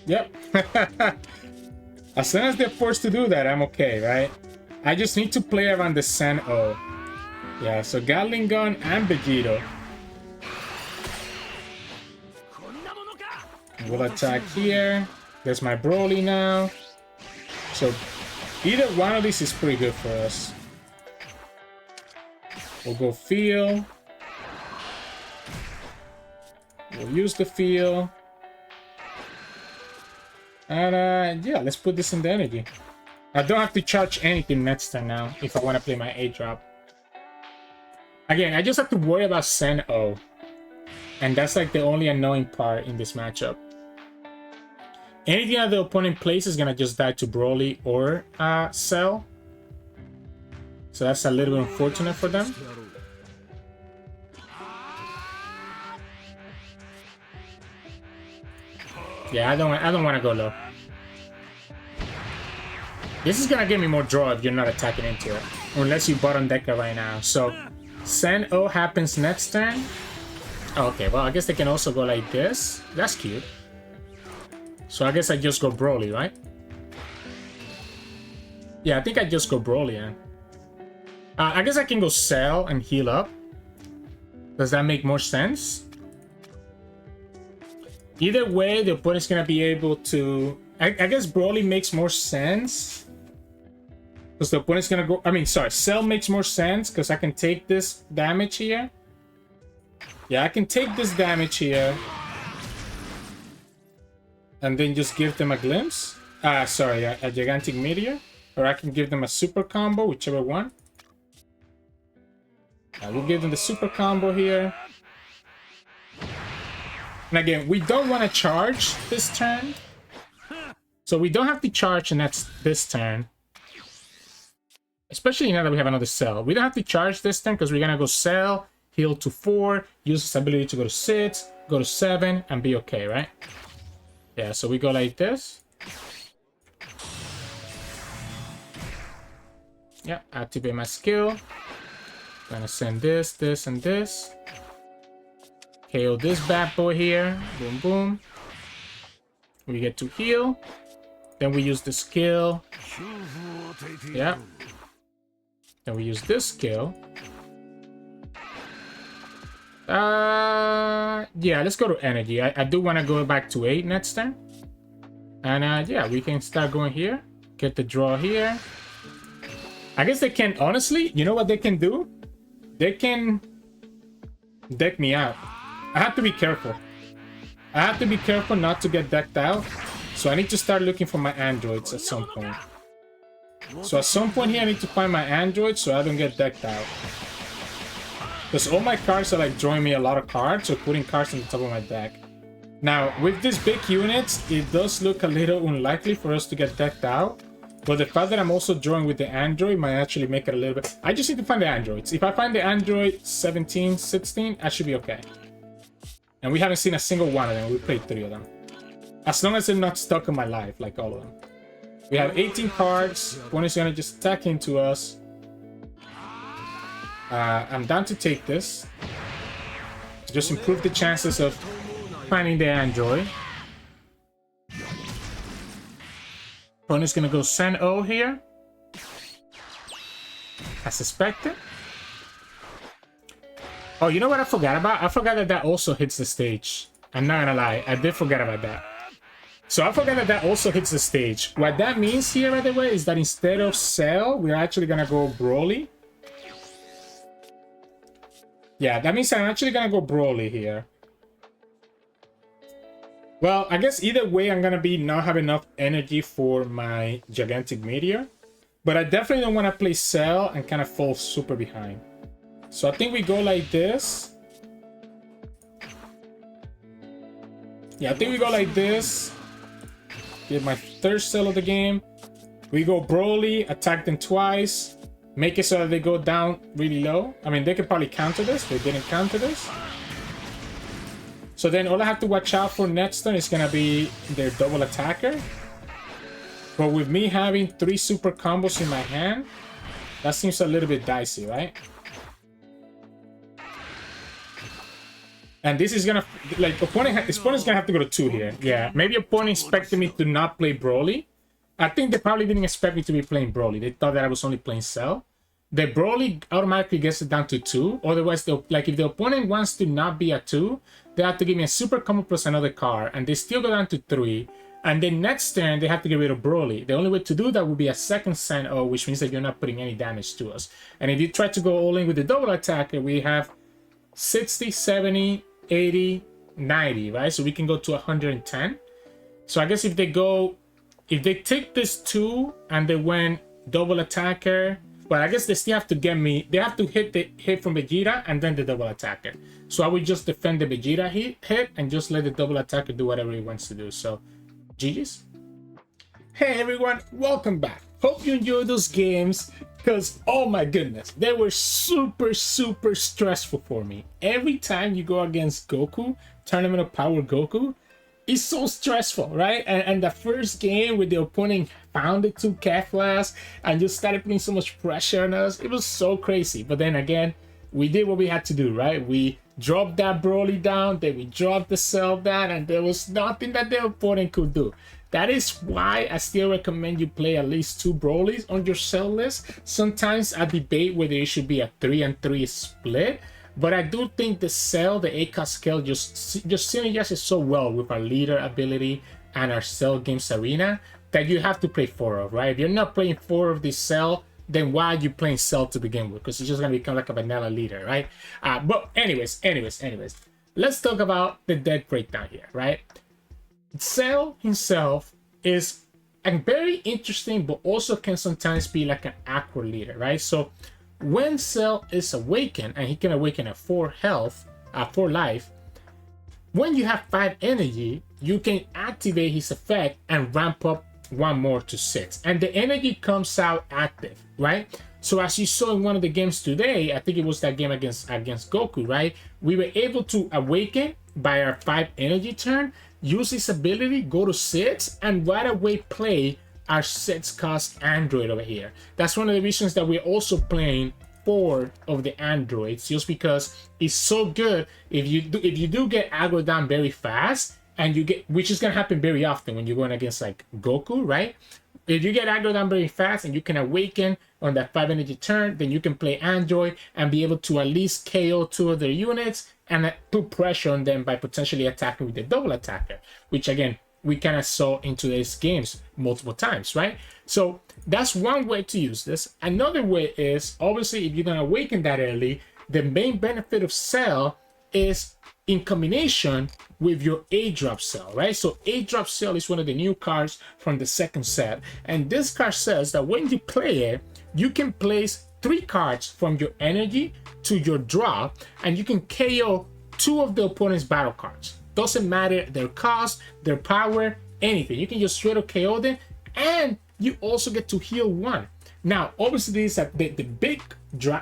Speaker 1: Yep. As long as they're forced to do that, I'm okay, right? I just need to play around the Sen O. Yeah, so Gatling gun and Vegeta. We'll attack here. There's my Broly now. So either one of these is pretty good for us. We'll go feel. We'll use the feel. And yeah, let's put this in the energy. I don't have to charge anything next turn now if I want to play my 8-drop. Again, I just have to worry about Sen O. And that's like the only annoying part in this matchup. Anything that the opponent plays is gonna just die to Broly or Cell. So that's a little bit unfortunate for them. Yeah, I don't want to go low. This is gonna give me more draw if you're not attacking into it, unless you bottom decker right now. So Sen O happens next turn. Oh, okay, well I guess they can also go like this. That's cute. So I guess I just go Broly, right? Yeah, I think I just go Broly, yeah. I guess I can go Cell and heal up. Does that make more sense? Either way, the opponent's gonna be able to... I guess Broly makes more sense. Because the opponent's gonna go... I mean, sorry, Cell makes more sense because I can take this damage here. Yeah, I can take this damage here. And then just give them a glimpse. Sorry, a gigantic meteor. Or I can give them a super combo, whichever one. We'll give them the super combo here. And again, we don't want to charge this turn. So we don't have to charge, and that's this turn. Especially now that we have another Cell. We don't have to charge this turn because we're going to go Cell, heal to 4, use this ability to go to 6, go to 7, and be okay, right? Yeah, so we go like this. Yeah, activate my skill. Gonna send this, this, and this. KO this bad boy here. Boom, boom. We get to heal. Then we use the skill. Yeah. Then we use this skill. Yeah, let's go to energy. I do want to go back to 8 next turn. And yeah, we can start going here. Get the draw here. I guess they can, honestly, you know what they can do? They can deck me out. I have to be careful. I have to be careful not to get decked out. So I need to start looking for my androids at some point. So at some point here, I need to find my androids so I don't get decked out. Because all my cards are like drawing me a lot of cards or putting cards on the top of my deck. Now, with these big units, it does look a little unlikely for us to get decked out. But the fact that I'm also drawing with the Android might actually make it a little bit... I just need to find the Androids. If I find the Android 17, 16, I should be okay. And we haven't seen a single one of them. We played 3 of them. As long as they're not stuck in my life, like all of them. We have 18 cards. One is going to just attack into us. I'm down to take this. To just improve the chances of finding the Android. Opponent's gonna go send O here. As suspected. Oh, you know what I forgot about? I forgot that that also hits the stage. I'm not gonna lie, I did forget about that. So I forgot that that also hits the stage. What that means here, by the way, is that instead of Cell, we're actually gonna go Broly. Yeah, that means I'm actually gonna go Broly here. Well, I guess either way, I'm gonna be not have enough energy for my gigantic meteor. But I definitely don't want to play Cell and kind of fall super behind. So I think we go like this. Yeah, I think we go like this. Get my 3rd Cell of the game. We go Broly, attack them twice. Make it so that they go down really low. I mean, they could probably counter this. They didn't counter this. So then all I have to watch out for next turn is going to be their double attacker. But with me having 3 super combos in my hand, that seems a little bit dicey, right? And this is gonna, like, opponent's gonna have to go to 2 here. Yeah, maybe opponent expected me to not play Broly. I think they probably didn't expect me to be playing Broly. They thought that I was only playing Cell. The Broly automatically gets it down to 2. Otherwise, like, if the opponent wants to not be at 2, they have to give me a super combo plus another card, and they still go down to 3. And then next turn, they have to get rid of Broly. The only way to do that would be a second Sen-O, which means that you're not putting any damage to us. And if you try to go all in with the double attacker, we have 60, 70, 80, 90, right? So we can go to 110. So I guess if they take this 2 and they went double attacker, but I guess they still have to get me, they have to hit the hit from Vegeta and then the double attacker. So I would just defend the Vegeta hit and just let the double attacker do whatever he wants to do. So GG's. Hey everyone, welcome back. Hope you enjoyed those games, because oh my goodness, they were super stressful for me. Every time you go against Goku, Tournament of Power Goku, it's so stressful, right? And the first game with the opponent found the 2 Keflas and just started putting so much pressure on us, it was so crazy. But then again, we did what we had to do, right? We dropped that Broly down, then we dropped the Cell down, and there was nothing that the opponent could do. That is why I still recommend you play at least 2 Brolys on your Cell list. Sometimes I debate whether it should be a 3-3 split, but I do think the Cell, the 8-cost scale, just synergizes so well with our leader ability and our Cell Games Arena that you have to play 4 of, right? If you're not playing 4 of this Cell, then why are you playing Cell to begin with? Because it's just gonna become like a vanilla leader, right? But anyways, let's talk about the deck breakdown here, right? Cell himself is a very interesting, but also can sometimes be like an awkward leader, right? So when Cell is awakened, and he can awaken at 4 health, 4 life, when you have 5 energy, you can activate his effect and ramp up 1 more to 6. And the energy comes out active, right? So as you saw in one of the games today, I think it was that game against Goku, right? We were able to awaken by our 5 energy turn, use his ability, go to 6, and right away play our 6-cost Android over here. That's one of the reasons that we're also playing 4 of the androids, just because it's so good. If you do get aggro down very fast, and you get, which is gonna happen very often when you're going against like Goku, right? If you get aggro down very fast and you can awaken on that 5 energy turn, then you can play Android and be able to at least KO 2 of their units and put pressure on them by potentially attacking with the double attacker, which again, we kind of saw in today's games multiple times, right? So that's one way to use this. Another way is, obviously, if you're gonna awaken that early, the main benefit of Cell is in combination with your A-Drop Cell, right? So A-Drop Cell is one of the new cards from the second set, and this card says that when you play it, you can place 3 cards from your energy to your draw, and you can KO 2 of the opponent's battle cards. Doesn't matter their cost, their power, anything. You can just straight up KO them, and you also get to heal 1. Now, obviously, the big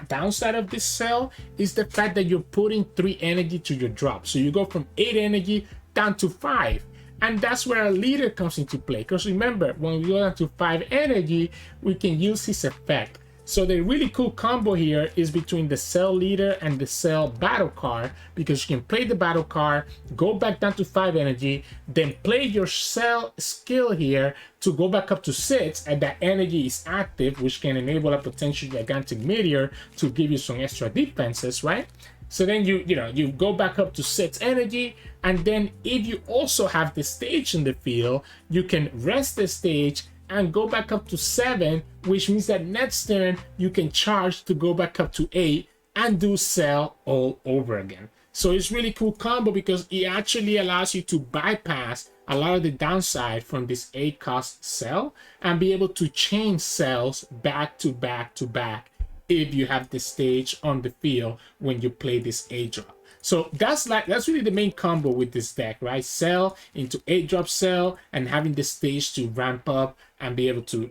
Speaker 1: downside of this Cell is the fact that you're putting 3 energy to your drop. So you go from 8 energy down to 5. And that's where a leader comes into play. Because remember, when we go down to 5 energy, we can use his effect. So the really cool combo here is between the Cell leader and the Cell battle card, because you can play the battle card, go back down to 5 energy, then play your Cell skill here to go back up to 6, and that energy is active, which can enable a potential gigantic Meteor to give you some extra defenses, right? So then you go back up to 6 energy, and then if you also have the stage in the field, you can rest the stage and go back up to 7, which means that next turn you can charge to go back up to 8 and do Cell all over again. So it's really cool combo because it actually allows you to bypass a lot of the downside from this 8-cost Cell and be able to chain cells back to back to back if you have the stage on the field when you play this A-Drop. So that's really the main combo with this deck, right? Cell into A-Drop Cell and having the stage to ramp up and be able to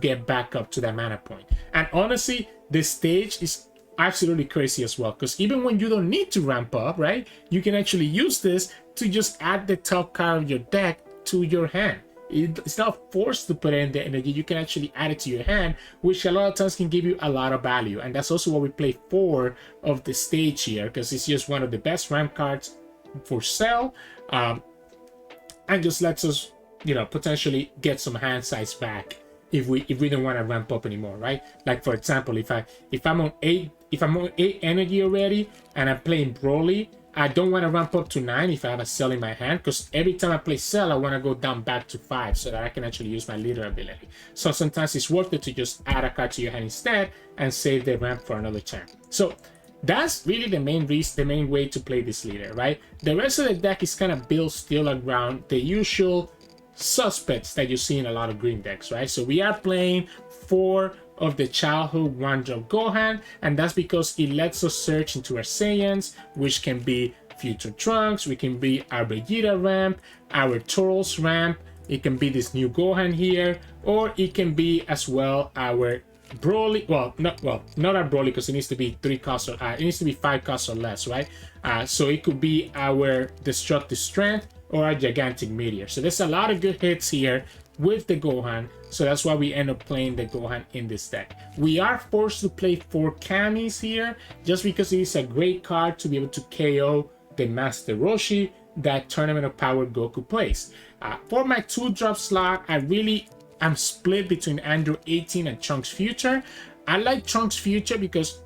Speaker 1: get back up to that mana point. And honestly, this stage is absolutely crazy as well, because even when you don't need to ramp up, right, you can actually use this to just add the top card of your deck to your hand. It's not forced to put in the energy. You can actually add it to your hand, which a lot of times can give you a lot of value. And that's also what we play 4 of the stage here, because it's just one of the best ramp cards for Cell, and just lets us, potentially get some hand size back if we don't want to ramp up anymore, right? Like for example, if I'm on 8 energy already and I'm playing Broly, I don't want to ramp up to 9 if I have a Cell in my hand, because every time I play Cell, I want to go down back to 5 so that I can actually use my leader ability. So sometimes it's worth it to just add a card to your hand instead and save the ramp for another turn. So that's really the main way to play this leader, right? The rest of the deck is kind of built still around the usual suspects that you see in a lot of green decks, right? So we are playing 4 of the childhood 1-drop Gohan, and that's because it lets us search into our Saiyans, which can be future Trunks, we can be our Vegeta ramp, our Turles ramp, it can be this new Gohan here, or it can be as well our Broly, not our Broly, because it needs to be 3 costs, or it needs to be 5 costs or less, right? So it could be our Destructive Strength or our Gigantic Meteor. So there's a lot of good hits here with the Gohan, so that's why we end up playing the Gohan in this deck. We are forced to play 4 Kamis here, just because it is a great card to be able to KO the Master Roshi that Tournament of Power Goku plays. For my 2-drop slot, I'm split between Android 18 and Trunks Future. I like Trunks Future because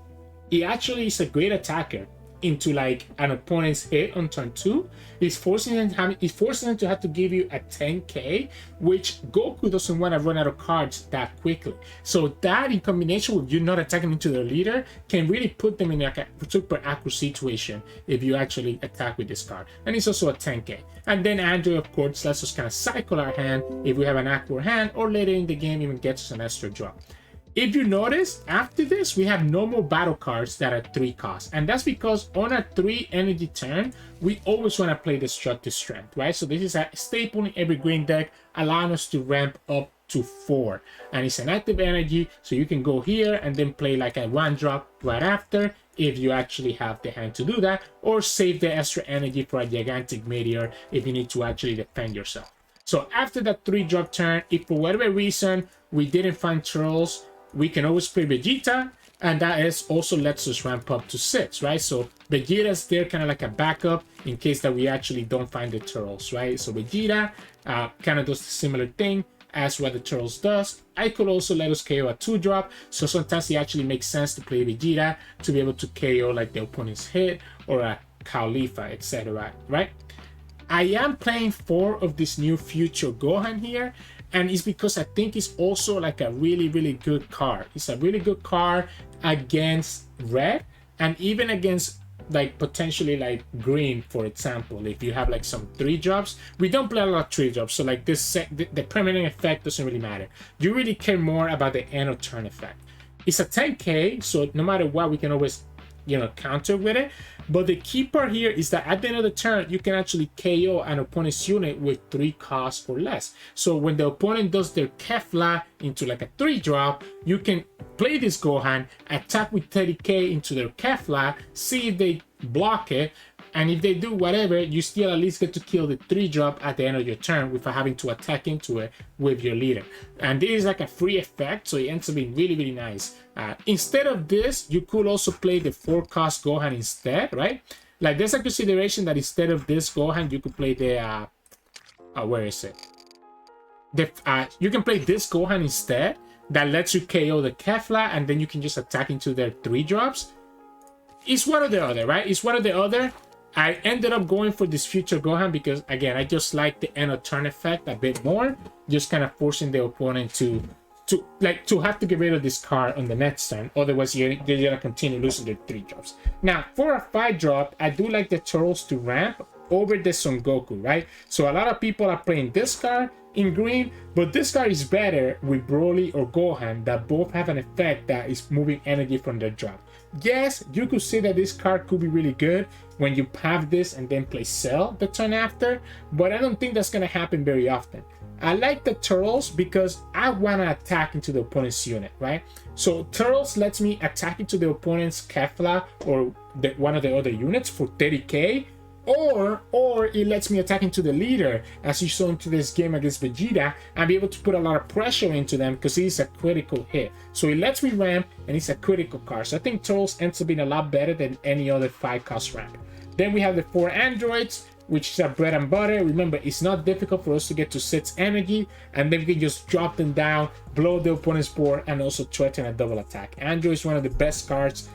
Speaker 1: he actually is a great attacker into like an opponent's hit on turn 2. He's forcing them to have to give you a 10k, which Goku doesn't want to run out of cards that quickly. So that in combination with you not attacking into their leader can really put them in like a super awkward situation if you actually attack with this card. And it's also a 10k. And then Android, of course, lets us kind of cycle our hand if we have an awkward hand, or later in the game even gets us an extra drop. If you notice, after this, we have no more battle cards that are 3 cost. And that's because on a 3 energy turn, we always want to play Destructive Strength, right? So this is a staple in every green deck, allowing us to ramp up to 4. And it's an active energy, so you can go here and then play like a 1-drop right after, if you actually have the hand to do that, or save the extra energy for a gigantic Meteor if you need to actually defend yourself. So after that 3-drop turn, if for whatever reason we didn't find Turles, we can always play Vegeta, and that is also lets us ramp up to 6, right? So Vegeta's there kind of like a backup in case that we actually don't find the Turles, right? So Vegeta kind of does the similar thing as what the Turles does. I could also let us KO a 2-drop, so sometimes it actually makes sense to play Vegeta to be able to KO like the opponent's hit or a Khalifa, etc., right? I am playing 4 of this new future Gohan here, and it's because I think it's also like a really good card. It's a really good card against red, and even against like potentially like green, for example. If you have like some 3-drops, we don't play a lot of 3-drops, so like this the permanent effect doesn't really matter. You really care more about the end of turn effect. It's a 10k, so no matter what, we can always, you know, counter with it. But the key part here is that at the end of the turn, you can actually KO an opponent's unit with 3 costs or less. So when the opponent does their Kefla into like a 3-drop, you can play this Gohan, attack with 30k into their Kefla, see if they block it, and if they do whatever, you still at least get to kill the 3-drop at the end of your turn without having to attack into it with your leader. And this is like a free effect, so it ends up being really nice. Instead of this, you could also play the 4-cost Gohan instead, right? Like there's a consideration that instead of this Gohan, you could play the where is it? You can play this Gohan instead. That lets you KO the Kefla, and then you can just attack into their 3-drops. It's one or the other, right? It's one or the other. I ended up going for this future Gohan because, again, I just like the end of turn effect a bit more, just kind of forcing the opponent to have to get rid of this card on the next turn. Otherwise, you're gonna continue losing their 3-drops. Now, for a 5-drop, I do like the Turles to ramp over the Son Goku, right? So a lot of people are playing this card in green, but this card is better with Broly or Gohan that both have an effect that is moving energy from their drop. Yes, you could say that this card could be really good when you have this and then play Cell the turn after, but I don't think that's going to happen very often. I like the Turles because I want to attack into the opponent's unit, right? So Turles lets me attack into the opponent's Kefla or one of the other units for 30k, or it lets me attack into the leader, as you saw into this game against Vegeta, and be able to put a lot of pressure into them because it is a critical hit. So it lets me ramp, and it's a critical card. So I think Turles ends up being a lot better than any other 5-cost ramp. Then we have the 4 androids, which is our bread and butter. Remember, it's not difficult for us to get to 6 energy, and then we can just drop them down, blow the opponent's board, and also threaten a double attack. Android is one of the best cards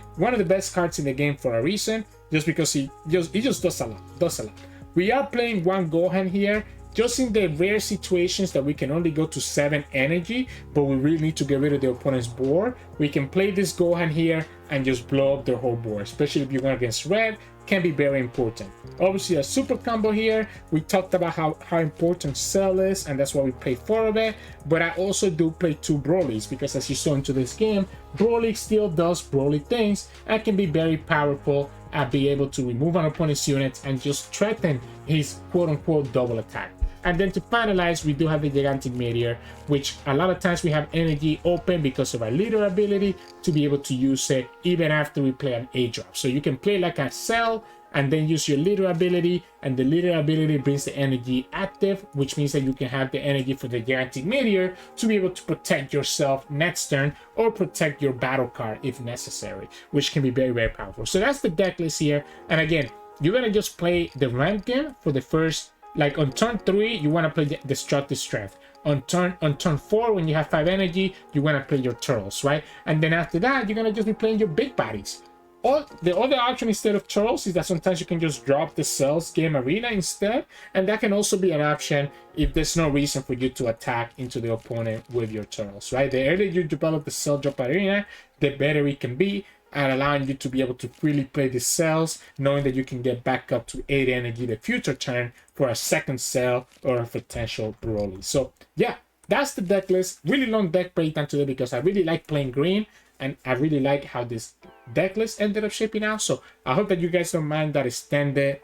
Speaker 1: in the game for a reason, just because he just does a lot. We are playing 1 Gohan here, just in the rare situations that we can only go to 7 energy, but we really need to get rid of the opponent's board. We can play this Gohan here and just blow up their whole board, especially if you're going against red. Can be very important. Obviously a super combo here. We talked about how important Cell is, and that's why we play 4 of it, but I also do play 2 Brolys because, as you saw into this game, Broly still does Broly things and can be very powerful at being able to remove an opponent's units and just threaten his quote-unquote double attack. And then to finalize, we do have the gigantic Meteor, which a lot of times we have energy open because of our leader ability to be able to use it even after we play an A-drop. So you can play like a Cell and then use your leader ability, and the leader ability brings the energy active, which means that you can have the energy for the gigantic Meteor to be able to protect yourself next turn or protect your battle card if necessary, which can be very powerful. So that's the deck list here. And again, you're gonna just play the ramp game for the first, like on turn 3, you want to play the destructive strength. On turn 4, when you have 5 energy, you want to play your turtles, right? And then after that, you're gonna just be playing your big bodies. Or the other option instead of turtles is that sometimes you can just drop the cells game arena instead, and that can also be an option if there's no reason for you to attack into the opponent with your turtles, right? The earlier you develop the cell drop arena, the better it can be at allowing you to be able to freely play the cells, knowing that you can get back up to 8 energy the future turn for a second cell or a potential Broly. So yeah, that's the deck list. Really long deck breakdown today because I really like playing green, and I really like how this deck list ended up shaping out. So I hope that you guys don't mind that extended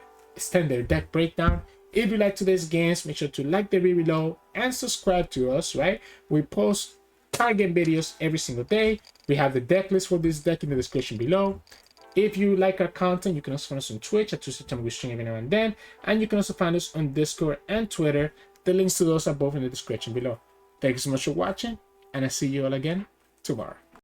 Speaker 1: deck breakdown. If you like today's games, make sure to like the video below and subscribe to us, right? We post card game videos every single day. We have the deck list for this deck in the description below. If you like our content, you can also find us on Twitch at Sirturmund. We stream every now and then, and you can also find us on Discord and Twitter. The links to those are both in the description below. Thank you so much for watching, and I'll see you all again tomorrow.